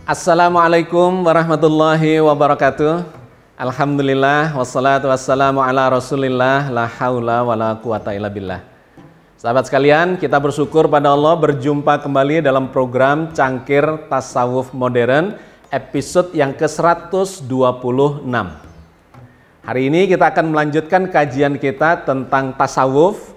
Assalamualaikum warahmatullahi wabarakatuh. Alhamdulillah wassalatu wassalamu ala Rasulillah la haula wala quwata illa billah. Sahabat sekalian, kita bersyukur pada Allah berjumpa kembali dalam program Cangkir Tasawuf Modern episode yang ke-126. Hari ini kita akan melanjutkan kajian kita tentang tasawuf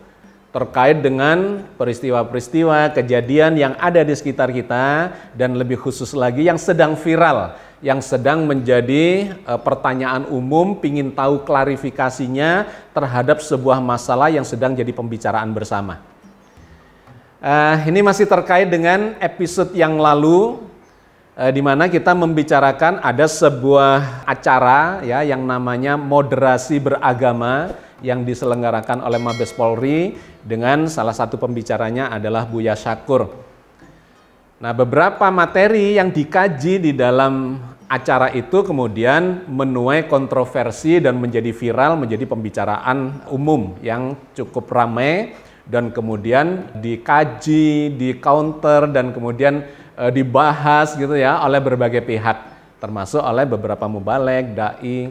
terkait dengan peristiwa-peristiwa, kejadian yang ada di sekitar kita, dan lebih khusus lagi yang sedang viral, yang sedang menjadi pertanyaan umum, pingin tahu klarifikasinya terhadap sebuah masalah yang sedang jadi pembicaraan bersama. Ini masih terkait dengan episode yang lalu, di mana kita membicarakan ada sebuah acara ya yang namanya moderasi beragama yang diselenggarakan oleh Mabes Polri dengan salah satu pembicaranya adalah Buya Syakur. Nah, beberapa materi yang dikaji di dalam acara itu kemudian menuai kontroversi dan menjadi viral, menjadi pembicaraan umum yang cukup ramai dan kemudian dikaji, di-counter dan kemudian dibahas gitu ya oleh berbagai pihak, termasuk oleh beberapa mubaligh, dai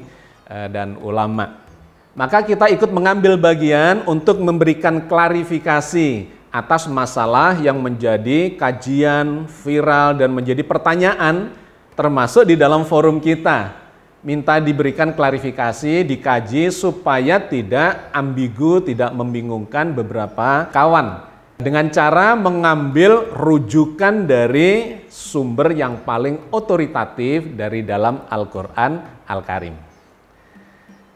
dan ulama. Maka kita ikut mengambil bagian untuk memberikan klarifikasi atas masalah yang menjadi kajian viral dan menjadi pertanyaan termasuk di dalam forum kita. Minta diberikan klarifikasi, dikaji supaya tidak ambigu, tidak membingungkan beberapa kawan. Dengan cara mengambil rujukan dari sumber yang paling otoritatif dari dalam Al-Quran Al-Karim.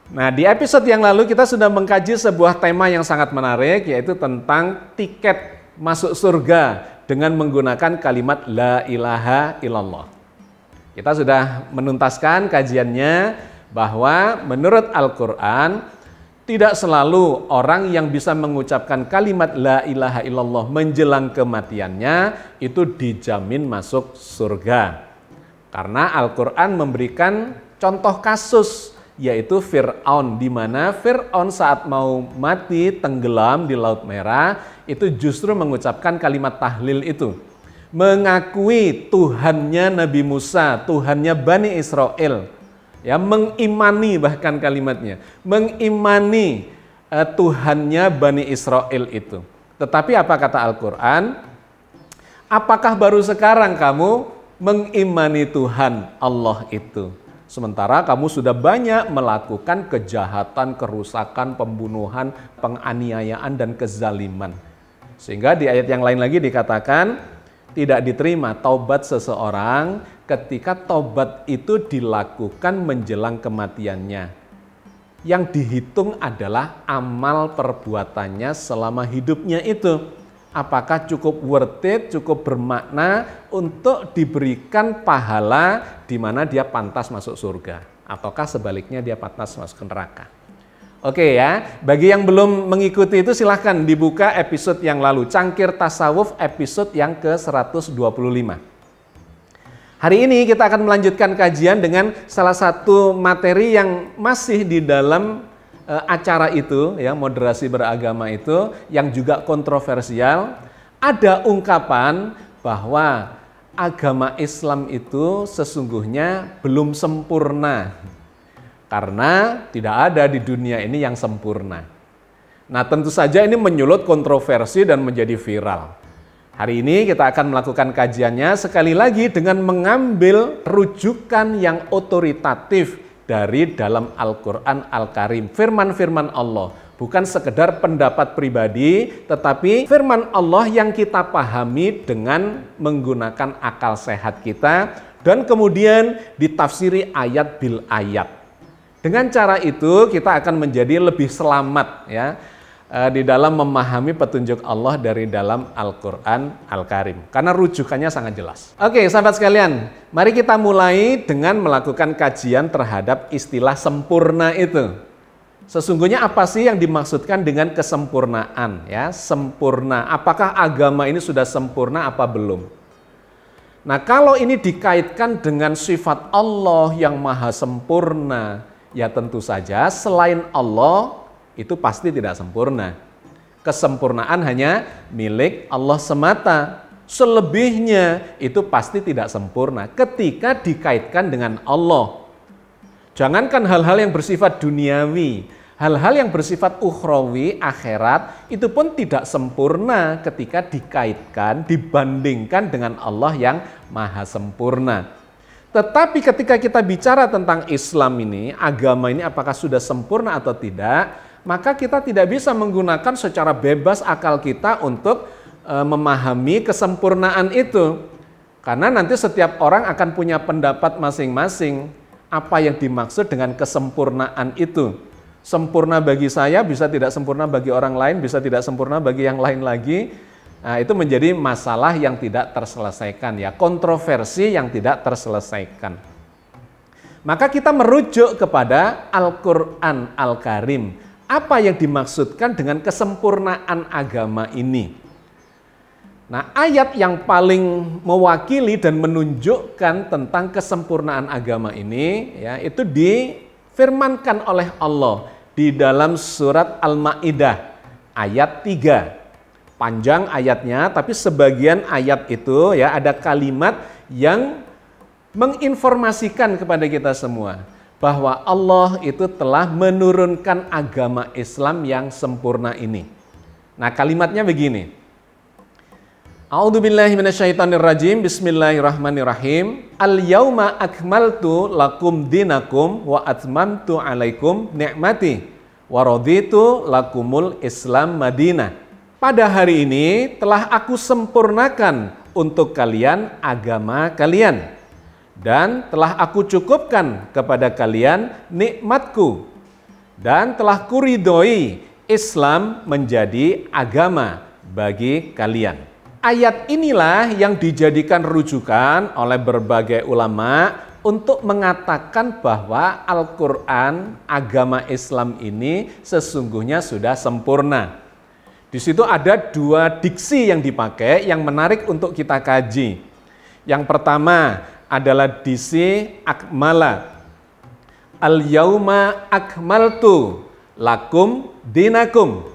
Nah, di episode yang lalu kita sudah mengkaji sebuah tema yang sangat menarik, yaitu tentang tiket masuk surga dengan menggunakan kalimat La ilaha illallah. Kita sudah menuntaskan kajiannya bahwa menurut Al-Quran tidak selalu orang yang bisa mengucapkan kalimat La ilaha illallah menjelang kematiannya itu dijamin masuk surga. Karena Al-Quran memberikan contoh kasus, yaitu Fir'aun, di mana Fir'aun saat mau mati tenggelam di Laut Merah itu justru mengucapkan kalimat tahlil itu, mengakui Tuhannya Nabi Musa, Tuhannya Bani Israel, ya, mengimani bahkan kalimatnya, mengimani Tuhannya Bani Israel itu. Tetapi apa kata Al-Quran? Apakah baru sekarang kamu mengimani Tuhan Allah itu? Sementara kamu sudah banyak melakukan kejahatan, kerusakan, pembunuhan, penganiayaan, dan kezaliman. Sehingga di ayat yang lain lagi dikatakan, tidak diterima taubat seseorang ketika taubat itu dilakukan menjelang kematiannya. Yang dihitung adalah amal perbuatannya selama hidupnya itu. Apakah cukup worth it, cukup bermakna untuk diberikan pahala di mana dia pantas masuk surga, ataukah sebaliknya dia pantas masuk neraka. Oke ya, bagi yang belum mengikuti itu silahkan dibuka episode yang lalu, Cangkir Tasawuf episode yang ke-125. Hari ini kita akan melanjutkan kajian dengan salah satu materi yang masih di dalam acara itu, ya, moderasi beragama itu, yang juga kontroversial. Ada ungkapan bahwa agama Islam itu sesungguhnya belum sempurna, karena tidak ada di dunia ini yang sempurna. Nah, tentu saja ini menyulut kontroversi dan menjadi viral. Hari ini kita akan melakukan kajiannya sekali lagi dengan mengambil rujukan yang otoritatif dari dalam Al-Quran Al-Karim, firman-firman Allah, bukan sekedar pendapat pribadi, tetapi firman Allah yang kita pahami dengan menggunakan akal sehat kita, dan kemudian ditafsiri ayat bil ayat. Dengan cara itu kita akan menjadi lebih selamat ya di dalam memahami petunjuk Allah dari dalam Al-Quran Al-Karim, karena rujukannya sangat jelas. Oke, sahabat sekalian, mari kita mulai dengan melakukan kajian terhadap istilah sempurna itu. Sesungguhnya apa sih yang dimaksudkan dengan kesempurnaan? Ya, sempurna. Apakah agama ini sudah sempurna apa belum? Nah, kalau ini dikaitkan dengan sifat Allah yang maha sempurna, ya tentu saja selain Allah itu pasti tidak sempurna. Kesempurnaan hanya milik Allah semata. Selebihnya itu pasti tidak sempurna ketika dikaitkan dengan Allah. Jangankan hal-hal yang bersifat duniawi, hal-hal yang bersifat ukhrawi, akhirat, itu pun tidak sempurna ketika dikaitkan, dibandingkan dengan Allah yang maha sempurna. Tetapi ketika kita bicara tentang Islam ini, agama ini apakah sudah sempurna atau tidak, maka kita tidak bisa menggunakan secara bebas akal kita untuk memahami kesempurnaan itu. Karena nanti setiap orang akan punya pendapat masing-masing apa yang dimaksud dengan kesempurnaan itu. Sempurna bagi saya bisa tidak sempurna bagi orang lain, bisa tidak sempurna bagi yang lain lagi. Nah, itu menjadi masalah yang tidak terselesaikan, ya, kontroversi yang tidak terselesaikan. Maka kita merujuk kepada Al-Quran Al-Karim. Apa yang dimaksudkan dengan kesempurnaan agama ini? Nah, ayat yang paling mewakili dan menunjukkan tentang kesempurnaan agama ini, ya, itu difirmankan oleh Allah di dalam surat Al-Maidah ayat 3. Panjang ayatnya, tapi sebagian ayat itu, ya, ada kalimat yang menginformasikan kepada kita semua bahwa Allah itu telah menurunkan agama Islam yang sempurna ini. Nah, kalimatnya begini. A'udzubillahi minasyaitonirrajim. Bismillahirrahmanirrahim. Al-yauma akmaltu lakum dinakum wa atmamtu alaikum ni'mati wa raditu lakumul Islam madinah. Pada hari ini telah aku sempurnakan untuk kalian agama kalian dan telah aku cukupkan kepada kalian nikmatku dan telah kuridhoi Islam menjadi agama bagi kalian. Ayat inilah yang dijadikan rujukan oleh berbagai ulama untuk mengatakan bahwa Al-Quran, agama Islam ini sesungguhnya sudah sempurna. Di situ ada dua diksi yang dipakai yang menarik untuk kita kaji. Yang pertama adalah diksi akmala. Al-yauma akmaltu lakum dinakum.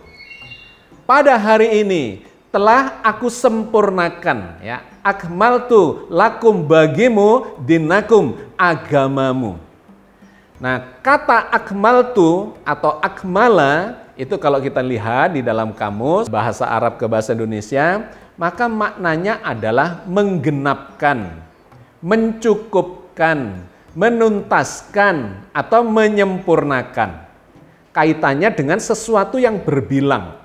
Pada hari ini telah aku sempurnakan, ya, akmaltu lakum bagimu dinakum, agamamu. Nah, kata akmaltu atau akmala itu kalau kita lihat di dalam kamus bahasa Arab ke bahasa Indonesia, maka maknanya adalah menggenapkan, mencukupkan, menuntaskan atau menyempurnakan. Kaitannya dengan sesuatu yang berbilang.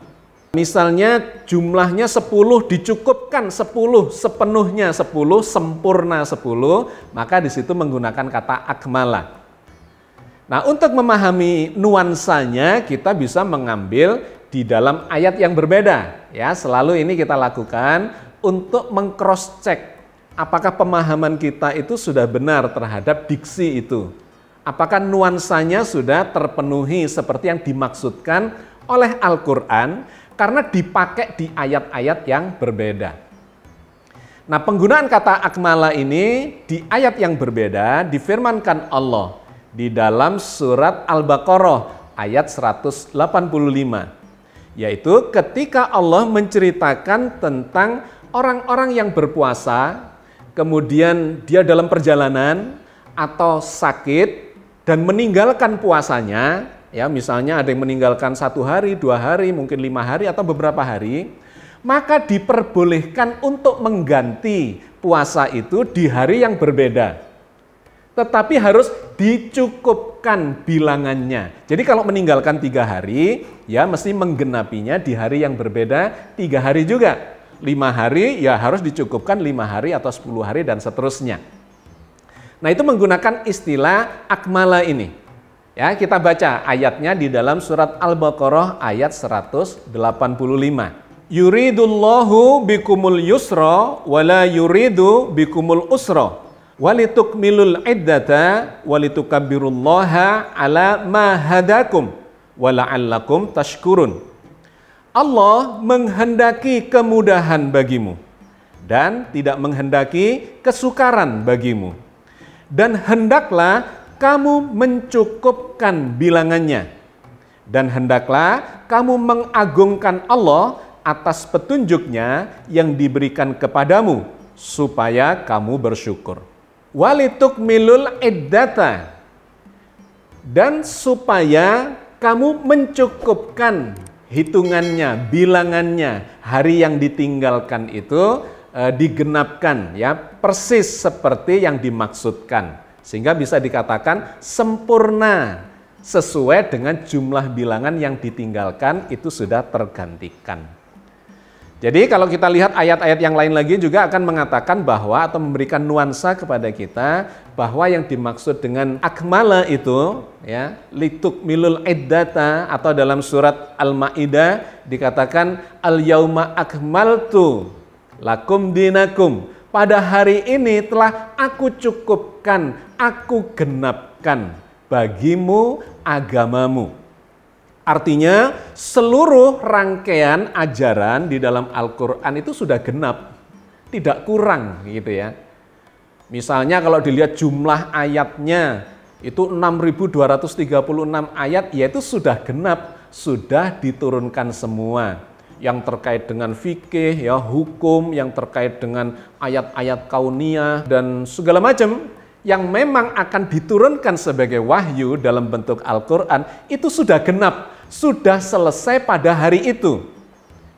Misalnya jumlahnya 10 dicukupkan 10, sepenuhnya 10, sempurna 10, maka di situ menggunakan kata akmala. Nah, untuk memahami nuansanya kita bisa mengambil di dalam ayat yang berbeda. Ya, selalu ini kita lakukan untuk meng-cross check apakah pemahaman kita itu sudah benar terhadap diksi itu. Apakah nuansanya sudah terpenuhi seperti yang dimaksudkan oleh Al-Quran, karena dipakai di ayat-ayat yang berbeda. Nah, penggunaan kata akmala ini di ayat yang berbeda difirmankan Allah di dalam surat Al-Baqarah ayat 185. Yaitu ketika Allah menceritakan tentang orang-orang yang berpuasa, kemudian dia dalam perjalanan atau sakit dan meninggalkan puasanya. Ya, misalnya ada yang meninggalkan 1 hari, 2 hari, mungkin 5 hari atau beberapa hari, maka diperbolehkan untuk mengganti puasa itu di hari yang berbeda. Tetapi harus dicukupkan bilangannya. Jadi kalau meninggalkan 3 hari, ya mesti menggenapinya di hari yang berbeda 3 hari juga. 5 hari ya harus dicukupkan 5 hari atau 10 hari dan seterusnya. Nah, itu menggunakan istilah akmala ini. Ya, kita baca ayatnya di dalam surat Al-Baqarah ayat 185. Yuridullahu bikumul yusra wala yuridu bikumul usra walitukmilul iddata walitukabbirullaha ala ma hadakum wala'allakum tashkurun. Allah menghendaki kemudahan bagimu dan tidak menghendaki kesukaran bagimu. Dan hendaklah kamu mencukupkan bilangannya, dan hendaklah kamu mengagungkan Allah atas petunjuknya yang diberikan kepadamu supaya kamu bersyukur. Walitukmilul iddata, dan supaya kamu mencukupkan hitungannya, bilangannya, hari yang ditinggalkan itu digenapkan ya, persis seperti yang dimaksudkan, sehingga bisa dikatakan sempurna sesuai dengan jumlah bilangan yang ditinggalkan itu sudah tergantikan. Jadi kalau kita lihat ayat-ayat yang lain lagi juga akan mengatakan bahwa atau memberikan nuansa kepada kita bahwa yang dimaksud dengan akmala itu ya, litukmilul iddata, atau dalam surat Al-Maidah dikatakan al-yauma akmaltu lakum dinakum, pada hari ini telah aku cukupkan, aku genapkan bagimu agamamu. Artinya seluruh rangkaian ajaran di dalam Al-Quran itu sudah genap, tidak kurang gitu ya. Misalnya kalau dilihat jumlah ayatnya itu 6.236 ayat, yaitu sudah genap, sudah diturunkan semua. Yang terkait dengan fikih, ya, hukum, yang terkait dengan ayat-ayat kauniyah dan segala macam yang memang akan diturunkan sebagai wahyu dalam bentuk Al-Quran itu sudah genap, sudah selesai pada hari itu.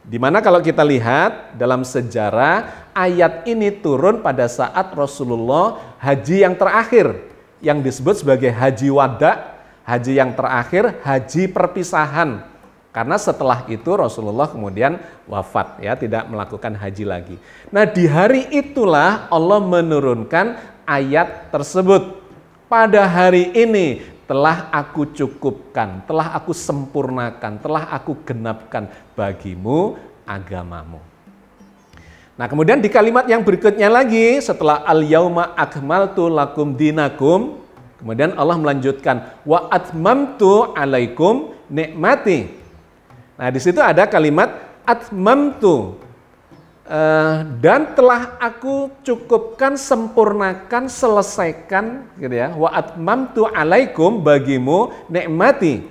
Dimana kalau kita lihat dalam sejarah, ayat ini turun pada saat Rasulullah haji yang terakhir, yang disebut sebagai haji wada, haji yang terakhir, haji perpisahan. Karena setelah itu Rasulullah kemudian wafat, ya, tidak melakukan haji lagi. Nah, di hari itulah Allah menurunkan ayat tersebut. Pada hari ini telah aku cukupkan, telah aku sempurnakan, telah aku genapkan bagimu agamamu. Nah, kemudian di kalimat yang berikutnya lagi setelah al-yauma akmaltu lakum dinakum, kemudian Allah melanjutkan wa atmamtu alaikum nikmati. Nah, di situ ada kalimat atmamtu, dan telah aku cukupkan, sempurnakan, selesaikan, gitu ya. Wa atmamtu alaikum, bagimu nikmati,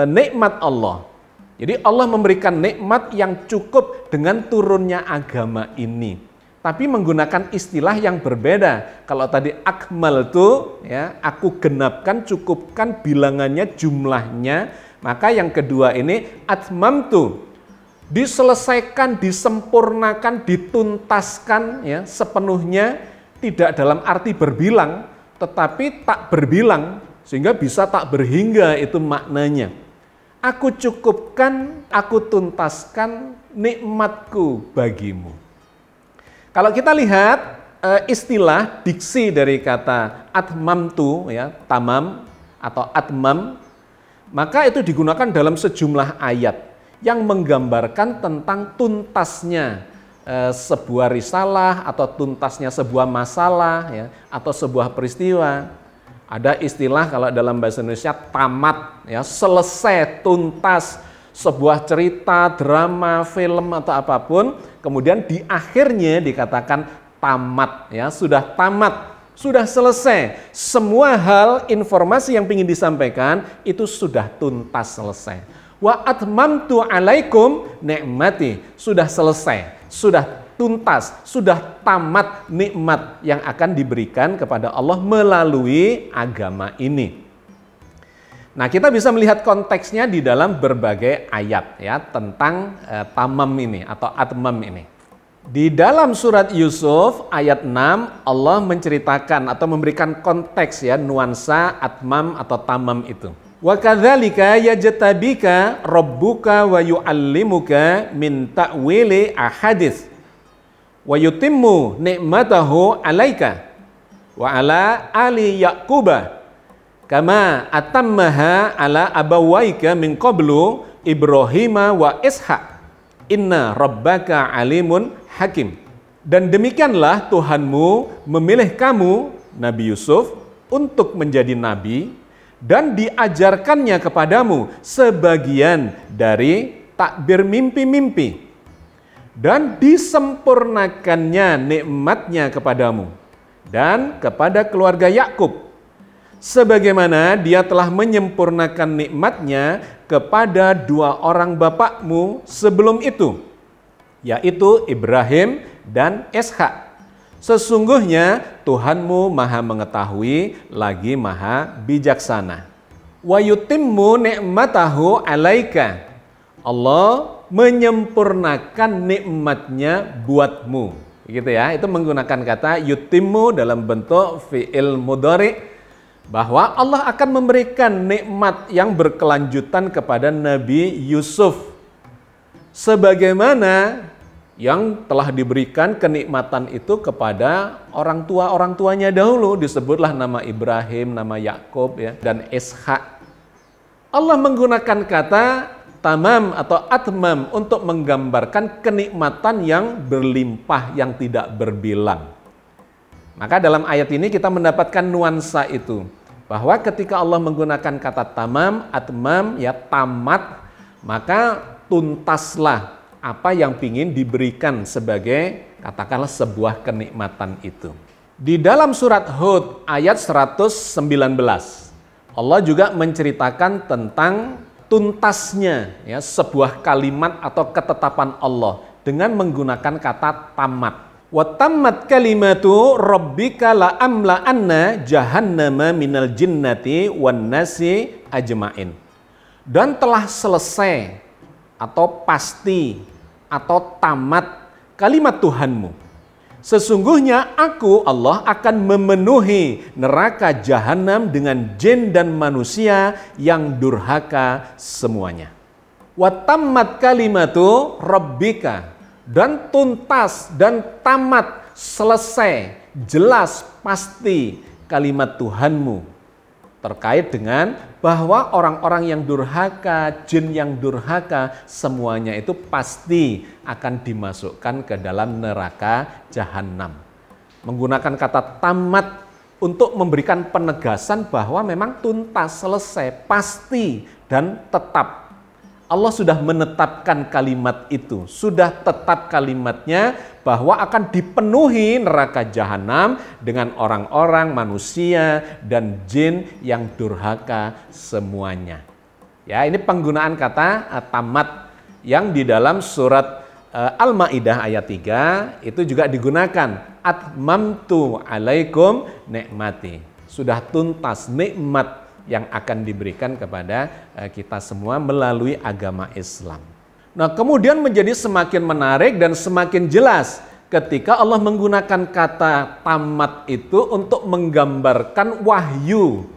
nikmat Allah. Jadi Allah memberikan nikmat yang cukup dengan turunnya agama ini. Tapi menggunakan istilah yang berbeda. Kalau tadi akmaltu, ya, aku genapkan, cukupkan bilangannya, jumlahnya. Maka yang kedua ini atmamtu, diselesaikan, disempurnakan, dituntaskan ya sepenuhnya, tidak dalam arti berbilang, tetapi tak berbilang, sehingga bisa tak berhingga, itu maknanya. Aku cukupkan, aku tuntaskan nikmatku bagimu. Kalau kita lihat istilah diksi dari kata atmamtu, ya, tamam atau atmam, maka itu digunakan dalam sejumlah ayat yang menggambarkan tentang tuntasnya sebuah risalah atau tuntasnya sebuah masalah, ya, atau sebuah peristiwa. Ada istilah kalau dalam bahasa Indonesia tamat, ya, selesai, tuntas sebuah cerita, drama, film atau apapun, kemudian di akhirnya dikatakan tamat, ya, sudah tamat. Sudah selesai, semua hal, informasi yang ingin disampaikan itu sudah tuntas selesai. Wa atmamtu alaikum nikmati, sudah selesai, sudah tuntas, sudah tamat nikmat yang akan diberikan kepada Allah melalui agama ini. Nah, kita bisa melihat konteksnya di dalam berbagai ayat, ya, tentang tamam ini atau atmam ini. Di dalam surat Yusuf ayat 6 Allah menceritakan atau memberikan konteks, ya, nuansa atmam atau tamam itu. Wa kadzalika yajtabika rabbuka wa yu'allimuka min ta'wili ahadits wa yutimmu ni'matahu 'alaika wa 'ala ali yaquba kama atammaha 'ala abawaika min qablu Ibrahima wa Ishaq. Inna rabbaka alimun hakim. Dan demikianlah Tuhanmu memilih kamu, Nabi Yusuf, untuk menjadi nabi dan diajarkannya kepadamu sebagian dari takbir mimpi-mimpi dan disempurnakannya nikmatnya kepadamu dan kepada keluarga Yakub sebagaimana dia telah menyempurnakan nikmatnya kepada dua orang bapakmu sebelum itu, yaitu Ibrahim dan Ishak. Sesungguhnya Tuhanmu maha mengetahui lagi maha bijaksana. Wa yutimmu ni'matahu alaika. Allah menyempurnakan nikmatnya buatmu. Gitu ya, itu menggunakan kata yutimmu dalam bentuk fi'il mudhari, bahwa Allah akan memberikan nikmat yang berkelanjutan kepada Nabi Yusuf sebagaimana yang telah diberikan kenikmatan itu kepada orang tuanya dahulu. Disebutlah nama Ibrahim, nama Yakub ya, dan Ishak. Allah menggunakan kata tamam atau atmam untuk menggambarkan kenikmatan yang berlimpah, yang tidak berbilang. Maka dalam ayat ini kita mendapatkan nuansa itu, bahwa ketika Allah menggunakan kata tamam, atmam, ya tamat, maka tuntaslah apa yang ingin diberikan sebagai, katakanlah, sebuah kenikmatan itu. Di dalam surat Hud ayat 119, Allah juga menceritakan tentang tuntasnya ya sebuah kalimat atau ketetapan Allah dengan menggunakan kata tamat. Wa tammat kalimatu rabbika la amla anna jahannama minal jinnati wan nasi ajmain. Dan telah selesai atau pasti atau tamat kalimat Tuhanmu. Sesungguhnya aku Allah akan memenuhi neraka jahanam dengan jin dan manusia yang durhaka semuanya. Wa tammat kalimatu rabbika, dan tuntas dan tamat, selesai, jelas, pasti kalimat Tuhanmu terkait dengan bahwa orang-orang yang durhaka, jin yang durhaka, semuanya itu pasti akan dimasukkan ke dalam neraka jahanam. Menggunakan kata tamat untuk memberikan penegasan bahwa memang tuntas, selesai, pasti, dan tetap. Allah sudah menetapkan kalimat itu, sudah tetap kalimatnya bahwa akan dipenuhi neraka jahanam dengan orang-orang, manusia, dan jin yang durhaka semuanya. Ya, ini penggunaan kata tamat yang di dalam surat Al-Maidah ayat 3 itu juga digunakan. Atmamtu alaikum nikmati. Sudah tuntas nikmat yang akan diberikan kepada kita semua melalui agama Islam. Nah, kemudian menjadi semakin menarik dan semakin jelas ketika Allah menggunakan kata tamat itu untuk menggambarkan wahyu,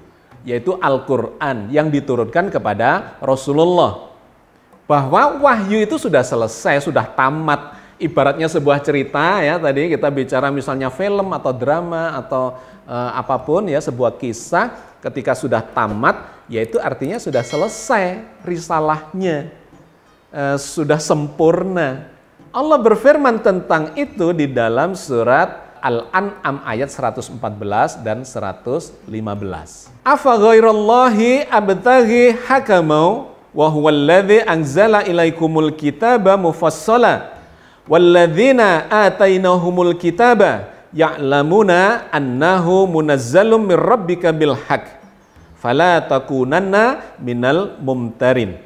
yaitu Al-Quran yang diturunkan kepada Rasulullah. Bahwa wahyu itu sudah selesai, sudah tamat. Ibaratnya sebuah cerita ya, tadi kita bicara misalnya film atau drama atau apapun ya, sebuah kisah ketika sudah tamat, yaitu artinya sudah selesai risalahnya, sudah sempurna. Allah berfirman tentang itu di dalam surat Al-An'am ayat 114 dan 115. Afa ghairallahi abtaghi hakamau wa huwallazi anzala ilaikumul kitaba mufassala walladzina atainahumul kitaba ya'lamuna annahu munazzalum mir rabbika bil haq fala takunanna minal mumtarin.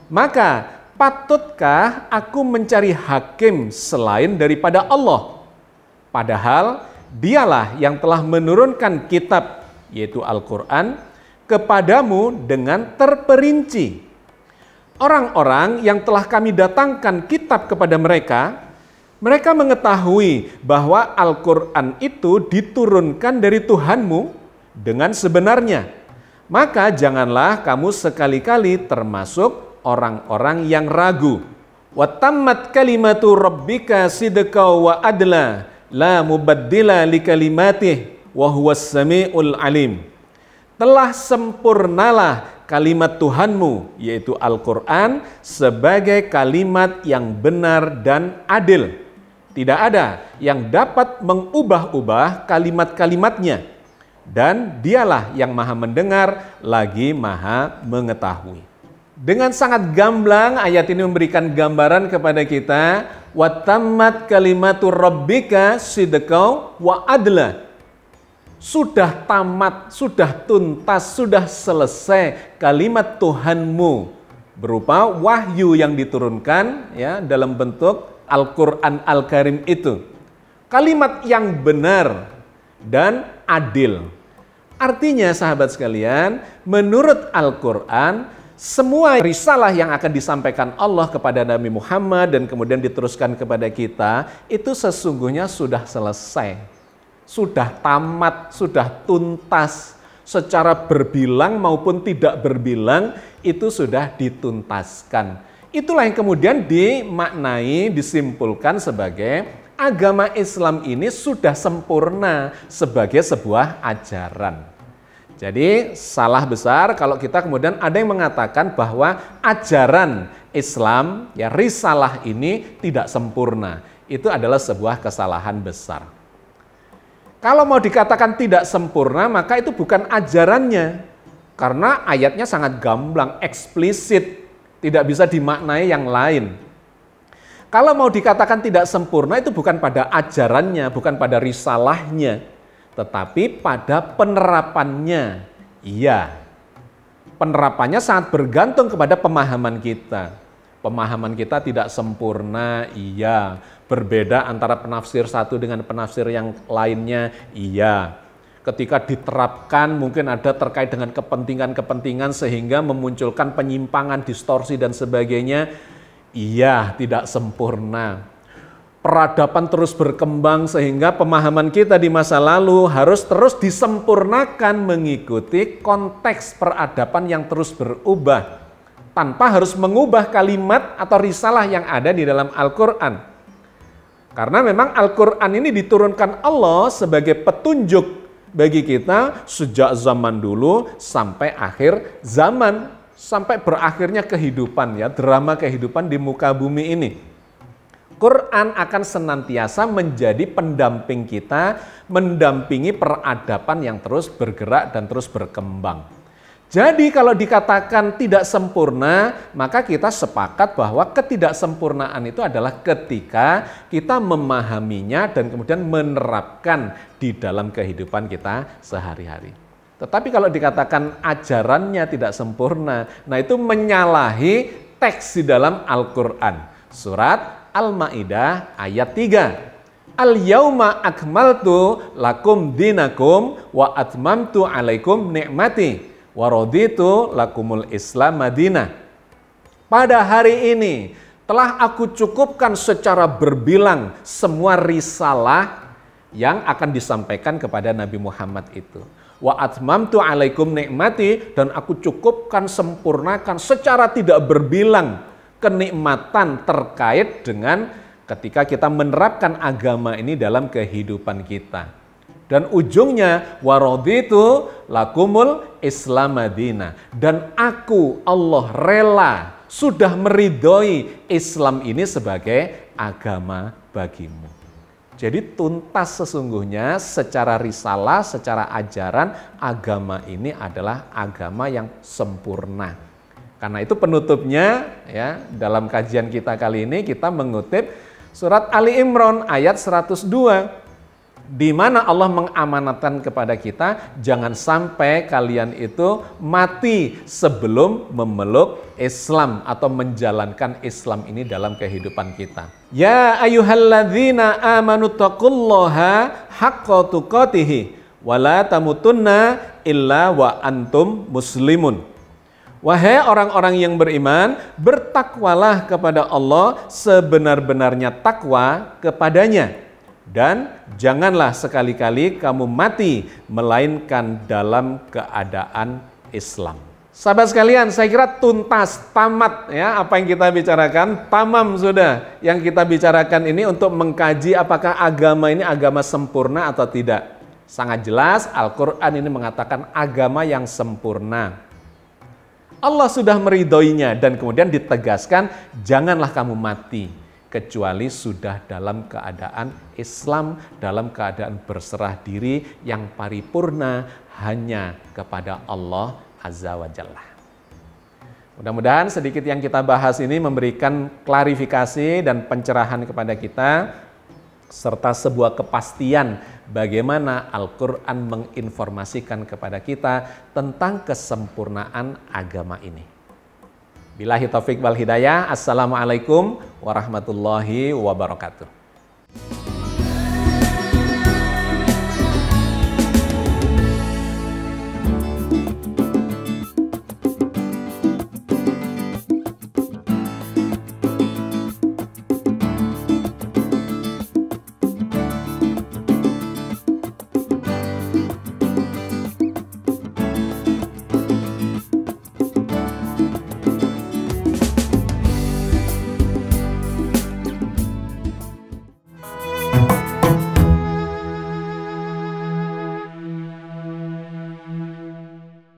Maka patutkah aku mencari hakim selain daripada Allah, padahal dialah yang telah menurunkan kitab, yaitu Al-Quran, kepadamu dengan terperinci. Orang-orang yang telah kami datangkan kitab kepada mereka, mereka mengetahui bahwa Al-Quran itu diturunkan dari Tuhanmu dengan sebenarnya. Maka janganlah kamu sekali-kali termasuk orang-orang yang ragu. Wa tammat kalimatu rabbika sidqa wa adla la mubaddila li kalimatih wa huwas samiul alim. Telah sempurnalah kalimat Tuhanmu, yaitu Al-Quran, sebagai kalimat yang benar dan adil. Tidak ada yang dapat mengubah-ubah kalimat-kalimatnya. Dan dialah yang maha mendengar lagi maha mengetahui. Dengan sangat gamblang ayat ini memberikan gambaran kepada kita, wa tammat kalimatu rabbika sidqa wa adla. sudah tamat, sudah tuntas, sudah selesai kalimat Tuhanmu berupa wahyu yang diturunkan ya dalam bentuk Al-Quran Al-Karim itu. Kalimat yang benar dan adil. Artinya sahabat sekalian, menurut Al-Quran, semua risalah yang akan disampaikan Allah kepada Nabi Muhammad dan kemudian diteruskan kepada kita, itu sesungguhnya sudah selesai. Sudah tamat, sudah tuntas. Secara berbilang maupun tidak berbilang, itu sudah dituntaskan. Itulah yang kemudian dimaknai, disimpulkan sebagai agama Islam ini sudah sempurna sebagai sebuah ajaran. Jadi salah besar kalau kita kemudian ada yang mengatakan bahwa ajaran Islam, ya risalah ini tidak sempurna. Itu adalah sebuah kesalahan besar. Kalau mau dikatakan tidak sempurna, maka itu bukan ajarannya. Karena ayatnya sangat gamblang, eksplisit, tidak bisa dimaknai yang lain. Kalau mau dikatakan tidak sempurna, itu bukan pada ajarannya, bukan pada risalahnya, tetapi pada penerapannya. Iya, penerapannya sangat bergantung kepada pemahaman kita. Pemahaman kita tidak sempurna, iya. Berbeda antara penafsir satu dengan penafsir yang lainnya, iya. Ketika diterapkan mungkin ada terkait dengan kepentingan-kepentingan sehingga memunculkan penyimpangan, distorsi dan sebagainya, iya, tidak sempurna. Peradaban terus berkembang sehingga pemahaman kita di masa lalu harus terus disempurnakan mengikuti konteks peradaban yang terus berubah tanpa harus mengubah kalimat atau risalah yang ada di dalam Al-Quran. Karena memang Al-Quran ini diturunkan Allah sebagai petunjuk bagi kita sejak zaman dulu sampai akhir zaman, sampai berakhirnya kehidupan, ya, drama kehidupan di muka bumi ini. Quran akan senantiasa menjadi pendamping kita, mendampingi peradaban yang terus bergerak dan terus berkembang. Jadi kalau dikatakan tidak sempurna, maka kita sepakat bahwa ketidaksempurnaan itu adalah ketika kita memahaminya dan kemudian menerapkan di dalam kehidupan kita sehari-hari. Tetapi kalau dikatakan ajarannya tidak sempurna, nah itu menyalahi teks di dalam Al-Quran. Surat Al-Ma'idah ayat 3. Al-yauma akmaltu lakum dinakum wa atmamtu alaikum ni'mati wa raditu lakumul Islam Madinah. Pada hari ini telah aku cukupkan secara berbilang semua risalah yang akan disampaikan kepada Nabi Muhammad itu. Wa atmamtu alaikum ni'mati, dan aku cukupkan, sempurnakan secara tidak berbilang kenikmatan terkait dengan ketika kita menerapkan agama ini dalam kehidupan kita. Dan ujungnya waraditu lakumul Islam Madinah, dan aku Allah rela sudah meridhoi Islam ini sebagai agama bagimu. Jadi tuntas sesungguhnya secara risalah, secara ajaran, agama ini adalah agama yang sempurna. Karena itu penutupnya ya, dalam kajian kita kali ini kita mengutip surat Ali Imran ayat 102. Di mana Allah mengamanatkan kepada kita, jangan sampai kalian itu mati sebelum memeluk Islam atau menjalankan Islam ini dalam kehidupan kita. Ya ayyuhalladzina amanu taqullaha haqqa tuqatih wa la tamutunna illa wa antum muslimun. Wahai orang-orang yang beriman, bertakwalah kepada Allah sebenar-benarnya takwa kepadanya. Dan janganlah sekali-kali kamu mati melainkan dalam keadaan Islam. Sahabat sekalian, saya kira tuntas, tamat ya apa yang kita bicarakan, tamam sudah yang kita bicarakan ini untuk mengkaji apakah agama ini agama sempurna atau tidak. Sangat jelas Al-Quran ini mengatakan agama yang sempurna. Allah sudah meridhoinya dan kemudian ditegaskan janganlah kamu mati kecuali sudah dalam keadaan Islam, dalam keadaan berserah diri yang paripurna hanya kepada Allah Azza wa Jalla. Mudah-mudahan sedikit yang kita bahas ini memberikan klarifikasi dan pencerahan kepada kita, serta sebuah kepastian bagaimana Al-Quran menginformasikan kepada kita tentang kesempurnaan agama ini. Billahi taufik wal hidayah. Assalamualaikum warahmatullahi wabarakatuh.